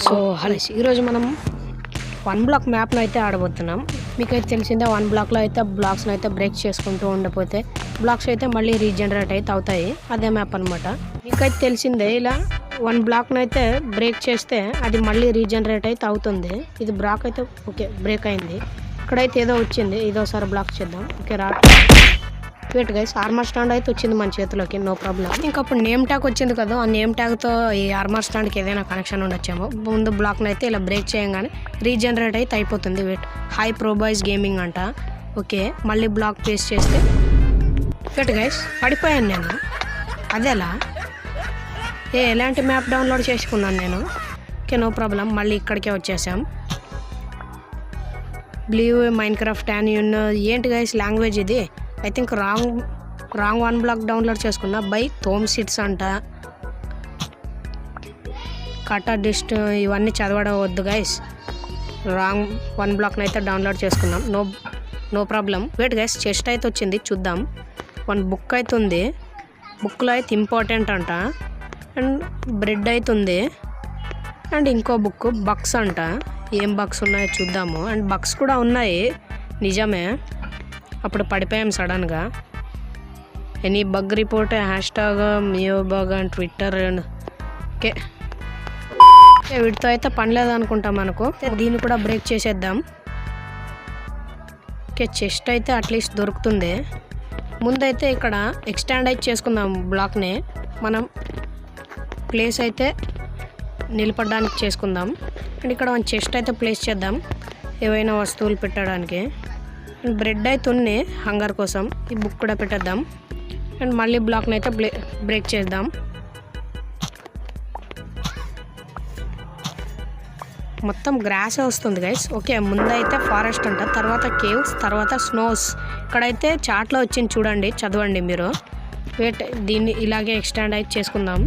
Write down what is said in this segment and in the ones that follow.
So hello, ఈరోజు మనం 1 black మ్యాప్ను అయితే ఆడబోతున్నాం. మీకైతే తెలిసిందే 1 బ్లాక్లో అయితే బ్లాక్స్ని అయితే బ్రేక్ చేసుకుంటూ ఉండకపోతే బ్లాక్స్ అయితే మళ్ళీ రీజనరేట్ అయితే అవుతాయి. అదే మ్యాప్ అనమాట. మీకైతే తెలిసిందే, ఇలా 1 బ్లాక్ను అయితే బ్రేక్ చేస్తే అది మళ్ళీ రీజనరేట్ అయితే అవుతుంది. ఇది బ్లాక్ అయితే ఓకే బ్రేక్ అయింది. ఇక్కడైతే ఏదో వచ్చింది, ఇదోసారి బ్లాక్ చేద్దాం. Okay wait guys, armour stand అయితే వచ్చింది మన చేతిలోకి, నో ప్రాబ్లం. ఇంకా అప్పుడు నేమ్ ట్యాగ్ వచ్చింది కదా, ఆ నేమ్ ట్యాగ్తో ఈ ఆర్మర్ స్టాండ్కి ఏదైనా కనెక్షన్ ఉండొచ్చేమో. ముందు బ్లాక్ని అయితే ఇలా బ్రేక్ చేయగానే రీజనరేట్ అయితే అయిపోతుంది. వెయిట్, హై ప్రోబాయిస్ గేమింగ్ అంట. ఓకే, మళ్ళీ బ్లాక్ పేస్ట్ చేస్తే వెయిట్ గైస్, పడిపోయాను నేను. అదేలా ఎలాంటి మ్యాప్ డౌన్లోడ్ చేసుకున్నాను నేను. ఓకే నో ప్రాబ్లం, మళ్ళీ ఇక్కడికే వచ్చేసాం. బ్లీవ్ మైన్క్రాఫ్ట్ అండ్ ఏంటి గైస్ లాంగ్వేజ్ ఇది? I think wrong 1 block download చేసుకున్నా. బై థోమ్ సిట్స్ అంట. కటా డిస్ట్ ఇవన్నీ చదవడం వద్దు గైస్. రాంగ్ 1 బ్లాక్ని అయితే డౌన్లోడ్ చేసుకున్నాం. No problem. Wait guys, chest అయితే వచ్చింది, చూద్దాం. 1 బుక్ అయితే ఉంది. బుక్లో అయితే ఇంపార్టెంట్ అంట. అండ్ బ్రెడ్ అయితే ఉంది. అండ్ ఇంకో బుక్ బక్స్ అంట. ఏం బక్స్ ఉన్నాయో చూద్దాము. అండ్ బక్స్ కూడా ఉన్నాయి, నిజమే. అప్పుడు పడిపోయాం సడన్గా. Any bug report hashtag Meo bug and Twitter. Okay, వీటితో అయితే పనిలేదు అనుకుంటా మనకు. దీన్ని కూడా బ్రేక్ చేసేద్దాం. ఓకే, చెస్ట్ అయితే అట్లీస్ట్ దొరుకుతుంది. ముందైతే ఇక్కడ ఎక్స్టాండ్ అయితే చేసుకుందాం బ్లాక్ని. మనం ప్లేస్ అయితే నిలబడడానికి చేసుకుందాం. అండ్ ఇక్కడ ఒక చెస్ట్ అయితే ప్లేస్ చేద్దాం, ఏవైనా వస్తువులు పెట్టడానికి. అండ్ బ్రెడ్ అయితే ఉంది హంగర్ కోసం. ఈ బుక్ కూడా పెట్టేద్దాం. అండ్ మళ్ళీ బ్లాక్ని అయితే బ్రేక్ చేద్దాం. మొత్తం గ్రాసే వస్తుంది గైస్. ఓకే, ముందైతే ఫారెస్ట్ అంట, తర్వాత కేవ్స్, తర్వాత స్నోస్. ఇక్కడైతే చాట్లో వచ్చింది చూడండి, చదవండి మీరు. వెయిట్, దీన్ని ఇలాగే ఎక్స్టెండ్ అయితే చేసుకుందాం.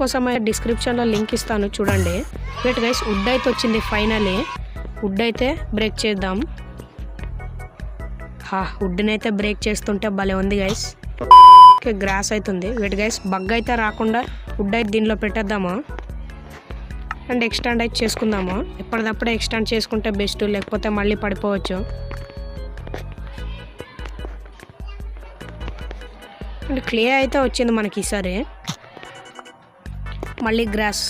కోసం డిస్క్రిప్షన్లో లింక్ ఇస్తాను, చూడండి. వెయిట్ గైస్, వుడ్ అయితే వచ్చింది ఫైనలీ. వుడ్ అయితే బ్రేక్ చేద్దాం. వుడ్ని అయితే బ్రేక్ చేస్తుంటే భలే ఉంది గైస్. ఓకే, గ్రాస్ అవుతుంది. వెయిట్ గైస్, బగ్ అయితే రాకుండా వుడ్ అయితే దీనిలో పెట్టేద్దాము. అండ్ ఎక్స్టెండ్ అయితే చేసుకుందాము. ఎప్పటిదప్పుడే ఎక్స్టెండ్ చేసుకుంటే బెస్ట్, లేకపోతే మళ్ళీ పడిపోవచ్చు. అండ్ క్లే అయితే వచ్చింది మనకి ఈసారి. మళ్ళీ గ్రాస్.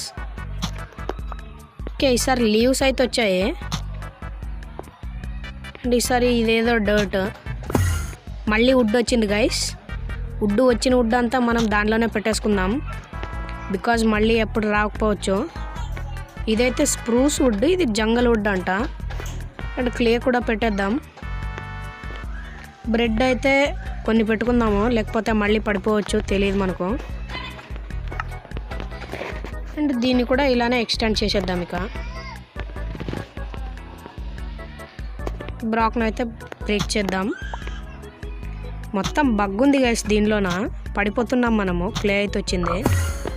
ఓకే, ఈసారి లీవ్స్ అయితే వచ్చాయి. అండ్ ఈసారి ఇదేదో డర్ట్. మళ్ళీ వుడ్ వచ్చింది గైస్. వచ్చిన వుడ్ అంతా మనం దాంట్లోనే పెట్టేసుకుందాం, బికాజ్ మళ్ళీ ఎప్పుడు రాకపోవచ్చు. ఇదైతే స్ప్రూస్ వుడ్, ఇది జంగల్ వుడ్ అంట. అండ్ క్లే కూడా పెట్టేద్దాం. బ్రెడ్ అయితే కొన్ని పెట్టుకుందాము, లేకపోతే మళ్ళీ పడిపోవచ్చు, తెలియదు మనకు. అండ్ దీన్ని కూడా ఇలానే ఎక్స్టెండ్ చేసేద్దాం. ఇక బ్లాక్ను అయితే బ్రేక్ చేద్దాం. మొత్తం బగ్ ఉంది గైస్, దీనిలోన పడిపోతున్నాం మనము. క్లే అయితే వచ్చింది,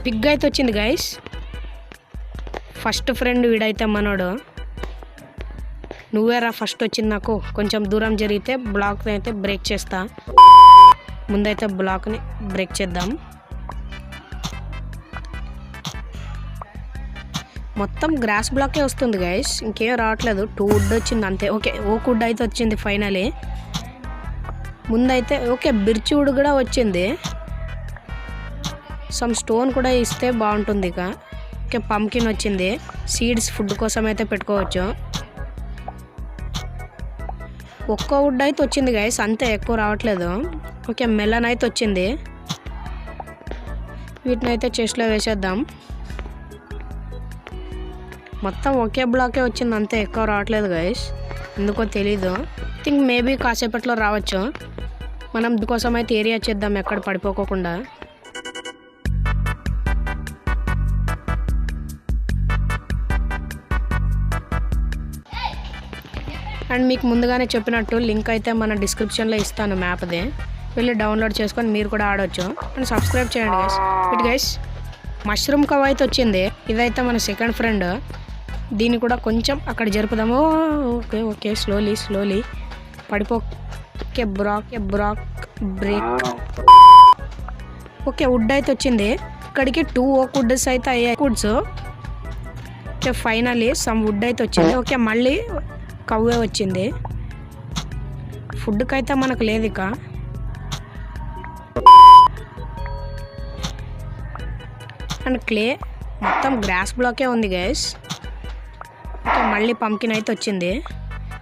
పిగ్ అయితే వచ్చింది గైస్. ఫస్ట్ ఫ్రెండ్ వీడైతే మనోడు. నువ్వేరా ఫస్ట్ వచ్చింది నాకు. కొంచెం దూరం జరిగితే బ్లాక్ని అయితే బ్రేక్ చేస్తా. ముందైతే బ్లాక్ని బ్రేక్ చేద్దాం. మొత్తం గ్రాస్ బ్లాకే వస్తుంది గైస్, ఇంకేం రావట్లేదు. 2 వుడ్ వచ్చింది అంతే. ఓకే, వుడ్ అయితే వచ్చింది ఫైనలీ. ముందైతే ఓకే, బిర్చి వుడ్ కూడా వచ్చింది. సమ్ స్టోన్ కూడా ఇస్తే బాగుంటుంది. ఇక ఓకే, పంకిన్ వచ్చింది. సీడ్స్ ఫుడ్ కోసం అయితే పెట్టుకోవచ్చు. ఒక్క వుడ్ అయితే వచ్చింది గైస్, అంతే, ఎక్కువ రావట్లేదు. ఓకే, మెలన్ అయితే వచ్చింది. వీటిని అయితే చెస్ట్లో వేసేద్దాం. మొత్తం ఒకే బ్లాకే వచ్చింది అంతే, ఎక్కువ రావట్లేదు గైస్, ఎందుకో తెలీదు. థింక్ మేబీ కాసేపట్లో రావచ్చు. మనం దీనికోసం అయితే ఏరియా చేద్దాం, ఎక్కడ పడిపోకుండా. అండ్ మీకు ముందుగానే చెప్పినట్టు లింక్ అయితే మన డిస్క్రిప్షన్లో ఇస్తాను మ్యాప్ది. వెళ్ళి డౌన్లోడ్ చేసుకొని మీరు కూడా ఆడవచ్చు. అండ్ సబ్స్క్రైబ్ చేయండి గైస్. ఇట్ గైస్, మష్రూమ్ కవ్ అయితే వచ్చింది. ఇదైతే మన సెకండ్ ఫ్రెండ్. దీన్ని కూడా కొంచెం అక్కడ జరుపుదాము. ఓకే ఓకే, స్లోలీ పడిపో. Okay break break. Okay, wood అయితే వచ్చింది. ఇక్కడికి 2 ఓక్ వుడ్స్ అయితే అయ్యాయి. Woods. Okay, finally some wood అయితే వచ్చింది. ఓకే, మళ్ళీ కవ్వే వచ్చింది. ఫుడ్కి అయితే మనకు లేదు ఇక. అండ్ క్లే మొత్తం గ్రాస్ బ్లాకే ఉంది గైస్. ఓకే, మళ్ళీ పంకిన్ అయితే వచ్చింది.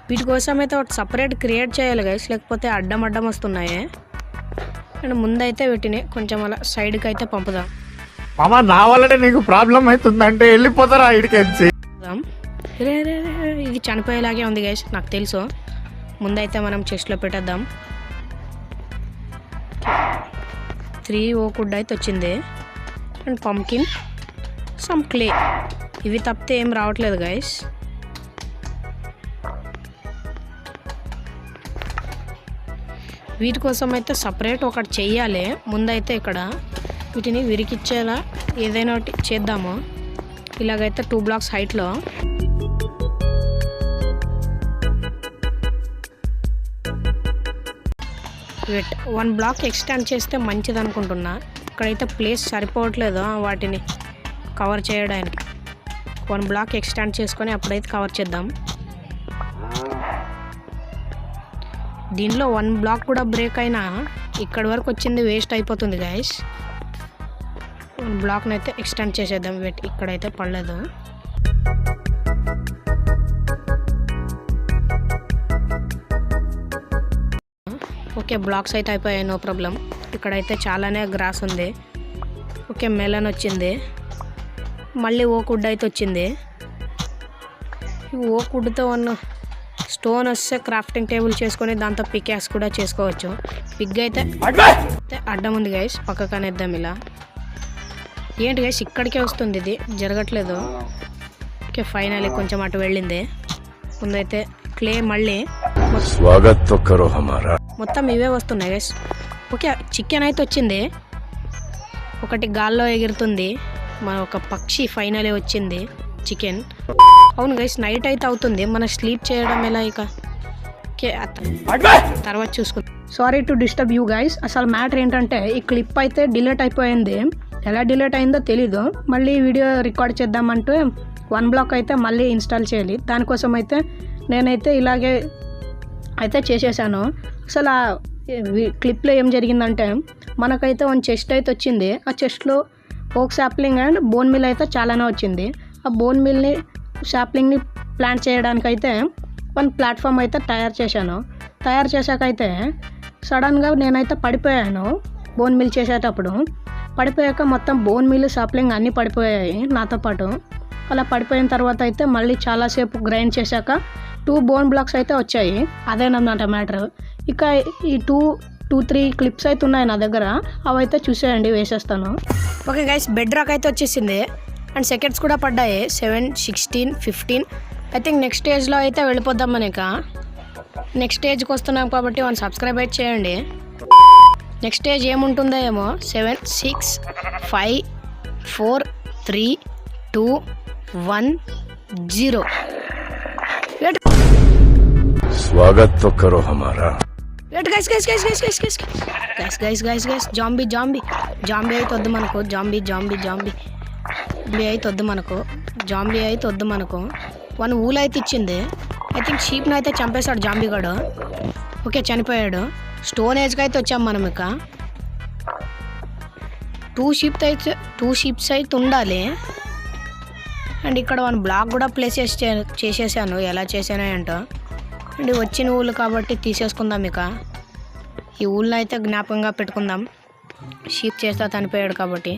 వీటి కోసం అయితే ఒకటి సపరేట్ క్రియేట్ చేయాలి గైస్, లేకపోతే అడ్డం వస్తున్నాయి. అండ్ ముందైతే వీటిని కొంచెం అలా సైడ్కి అయితే పంపుదాం. మామా నా వల్లనే నీకు ప్రాబ్లం అవుతుందంటే వెళ్ళిపోతారా ఇడికెచ్చి. ఇది చనిపోయేలాగే ఉంది గైస్, నాకు తెలుసు. ముందైతే మనం చెస్ట్లో పెట్టేద్దాం. 3 ఓక్ వుడ్ అయితే వచ్చింది. And pumpkin, some clay. ఇవి తప్పితే ఏం రావట్లేదు గైస్. వీటి కోసం అయితే సపరేట్ ఒకటి చెయ్యాలి. ముందైతే ఇక్కడ వీటిని విరికిచ్చేలా ఏదైనా ఒకటి చేద్దాము. ఇలాగైతే 2 బ్లాక్స్ హైట్లో. వెట్ 1 బ్లాక్ ఎక్స్టెండ్ చేస్తే మంచిది అనుకుంటున్నా. ఇక్కడైతే ప్లేస్ సరిపోవట్లేదు వాటిని కవర్ చేయడానికి. 1 బ్లాక్ ఎక్స్టెండ్ చేసుకొని అప్పుడైతే కవర్ చేద్దాం. దీనిలో 1 బ్లాక్ కూడా బ్రేక్ అయినా ఇక్కడి వరకు వచ్చింది వేస్ట్ అయిపోతుంది గైస్. 1 బ్లాక్ని అయితే ఎక్స్టెండ్ చేసేద్దాం. వెట్ ఇక్కడైతే పడలేదు. ఓకే, బ్లాక్స్ అయితే అయిపోయాయి, నో ప్రాబ్లం. ఇక్కడైతే చాలానే గ్రాస్ ఉంది. ఓకే, మెలన్ వచ్చింది. మళ్ళీ ఓక్ వుడ్ అయితే వచ్చింది. ఈ ఓక్ వుడ్తో స్టోన్ వస్తే క్రాఫ్టింగ్ టేబుల్ చేసుకొని దాంతో పికాక్స్ కూడా చేసుకోవచ్చు. పిగ్ అయితే అడ్డం ఉంది గైస్, పక్కకనే ఇద్దాం ఇలా. ఏంటి గైస్ ఇక్కడికే వస్తుంది, ఇది జరగట్లేదు. ఓకే, ఫైనల్లీ కొంచెం అటు వెళ్ళింది. ముందైతే క్లే మళ్ళీ మొత్తం ఇవే వస్తున్నాయి గైస్. ఓకే, చికెన్ అయితే వచ్చింది. ఒకటి గాల్లో ఎగురుతుంది. మన ఒక పక్షి ఫైనలే వచ్చింది చికెన్. అవును గైస్, నైట్ అయితే అవుతుంది. మనం స్లీప్ చేయడం ఎలా ఇక. ఓకే, తర్వాత చూసుకుందాం. Sorry to disturb you guys. అసలు మ్యాటర్ ఏంటంటే ఈ క్లిప్ అయితే డిలీట్ అయిపోయింది. ఎలా డిలీట్ అయిందో తెలీదు. మళ్ళీ వీడియో రికార్డ్ చేద్దామంటే 1 బ్లాక్ అయితే మళ్ళీ ఇన్స్టాల్ చేయాలి. దానికోసం అయితే నేనైతే ఇలాగే అయితే చేసేసాను. అసలు ఆ క్లిప్లో ఏం జరిగిందంటే మనకైతే 1 చెస్ట్ అయితే వచ్చింది. ఆ చెస్ట్లో ఓక్ సాప్లింగ్ అండ్ బోన్ మిల్ అయితే చాలానే వచ్చింది. ఆ బోన్ మిల్ని సాప్లింగ్ని ప్లాంట్ చేయడానికైతే 1 ప్లాట్ఫామ్ అయితే తయారు చేశాను. తయారు చేశాకైతే సడన్గా నేనైతే పడిపోయాను. బోన్ మిల్ చేసేటప్పుడు పడిపోయాక మొత్తం బోన్ మిల్ సాప్లింగ్ అన్నీ పడిపోయాయి నాతో పాటు. అలా పడిపోయిన తర్వాత అయితే మళ్ళీ చాలాసేపు గ్రైండ్ చేశాక 2 బోన్ బ్లాక్స్ అయితే వచ్చాయి. అదేనమాట మ్యాటర్. ఇక ఈ 2-3 క్లిప్స్ అయితే ఉన్నాయి నా దగ్గర, అవైతే చూసేయండి, వేసేస్తాను. ఓకే గైస్, బెడ్ రాక్ అయితే వచ్చేసింది. అండ్ సెకండ్స్ కూడా పడ్డాయి. 7, 16, 15. ఐ థింక్ నెక్స్ట్ స్టేజ్లో అయితే వెళ్ళిపోద్దాం. మనక నెక్స్ట్ స్టేజ్కి వస్తున్నాం కాబట్టి 1 సబ్స్క్రైబ్ అయితే చేయండి. నెక్స్ట్ స్టేజ్ ఏముంటుందో ఏమో. 7, 6, 5, 4, 3, 2, 1, 0. स्वागत तो करो हमारा. వెయిట్ గైస్ జాంబీ అయితే వద్దు మనకు. జాంబీ అయితే వద్దు మనకు. 1 ఊలు అయితే ఇచ్చింది. ఐ థింక్ షీప్ని అయితే చంపేశాడు జాంబీ గాడు. ఓకే, చనిపోయాడు. స్టోన్ ఏజ్కి అయితే వచ్చాం మనం. ఇక 2 షీప్స్ అయితే ఉండాలి. అండ్ ఇక్కడ 1 బ్లాక్ కూడా ప్లేస్ చేసేసాను. ఎలా చేసానో ఏంటో. అండ్ వచ్చిన ఊళ్ళు కాబట్టి తీసేసుకుందాం. ఇక ఈ ఊళ్ళో అయితే జ్ఞాపకంగా పెట్టుకుందాం. షీప్ చేస్తా చనిపోయాడు కాబట్టి.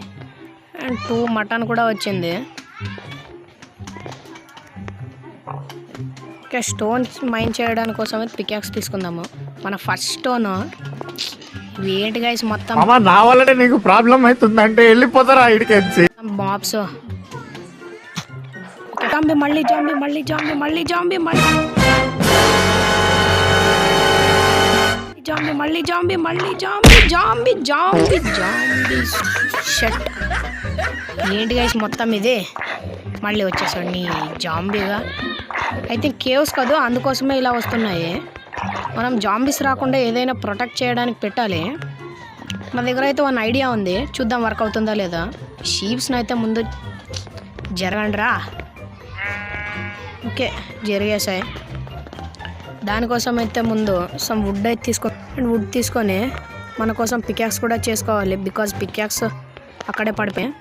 అండ్ 2 మటన్ కూడా వచ్చింది. ఓకే, స్టోన్స్ మైన్ చేయడానికి కోసం అయితే పికాక్స్ తీసుకుందాము. మన ఫస్ట్ స్టోన్ ఇవి ఏంటి గైస్ మొత్తం నా వల్లనే నీకు ప్రాబ్లం అవుతుందంటే వెళ్ళిపోతారా ఇడికెచ్చి. బాబ్స్. మళ్ళీ షట్. ఏంటి గైస్ మొత్తం ఇది. మళ్ళీ వచ్చేసాడు నీ జాంబీగా. అయితే కేవ్స్ కాదు, అందుకోసమే ఇలా వస్తున్నాయి. మనం జాంబీస్ రాకుండా ఏదైనా ప్రొటెక్ట్ చేయడానికి పెట్టాలి. నా దగ్గర అయితే వన్ ఐడియా ఉంది, చూద్దాం వర్క్ అవుతుందా లేదా. షీప్స్ని అయితే ముందు జరగండి రా. ఓకే జరిగేసాయి. దానికోసం అయితే ముందు సమ్ వుడ్ అయితే వుడ్ తీసుకొని మన కోసం పికాక్స్ కూడా చేసుకోవాలి. బికాజ్ పికాక్స్ అక్కడే పడిపోయాయి.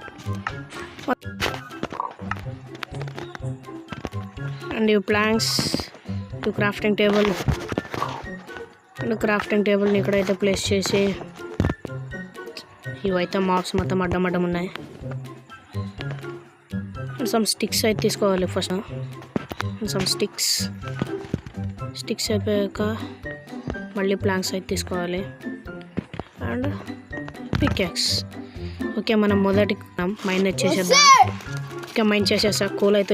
And you planks to crafting table. And crafting టేబుల్ని ఇక్కడైతే ప్లేస్ చేసి ఇవైతే మాప్స్ మొత్తం అడ్డం ఉన్నాయి. అండ్ సమ్ స్టిక్స్ అయితే తీసుకోవాలి ఫస్ట్. సమ్ స్టిక్స్ అయిపోయాక మళ్ళీ ప్లాంక్స్ అయితే తీసుకోవాలి. And peacocks. ఓకే మనం మొదటి మైన్ చేసేద్దాం. ఓకే మైన్ చేసేసా, కూల్ అయితే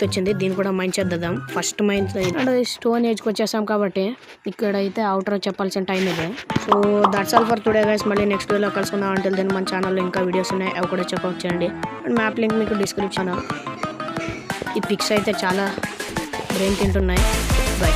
వచ్చింది. దీన్ని కూడా మైన్ చేద్దాం. ఫస్ట్ మైన్ అండ్ స్టోన్ ఏజ్కి వచ్చేసాం కాబట్టి ఇక్కడైతే అవుటర్ చెప్పాల్సిన టైం ఇదే. So that's all for today guys. మళ్ళీ నెక్స్ట్ వీడియోలో కలుసుకుందాం. అంటే దెన్ మన ఛానల్లో ఇంకా వీడియోస్ ఉన్నాయి, అవి కూడా చెక్అవుట్ చేయండి. అండ్ మ్యాప్ లింక్ మీకు డిస్క్రిప్షన్. ఈ పిక్స్ అయితే చాలా బ్రెయిన్ తింటున్నాయి. బై.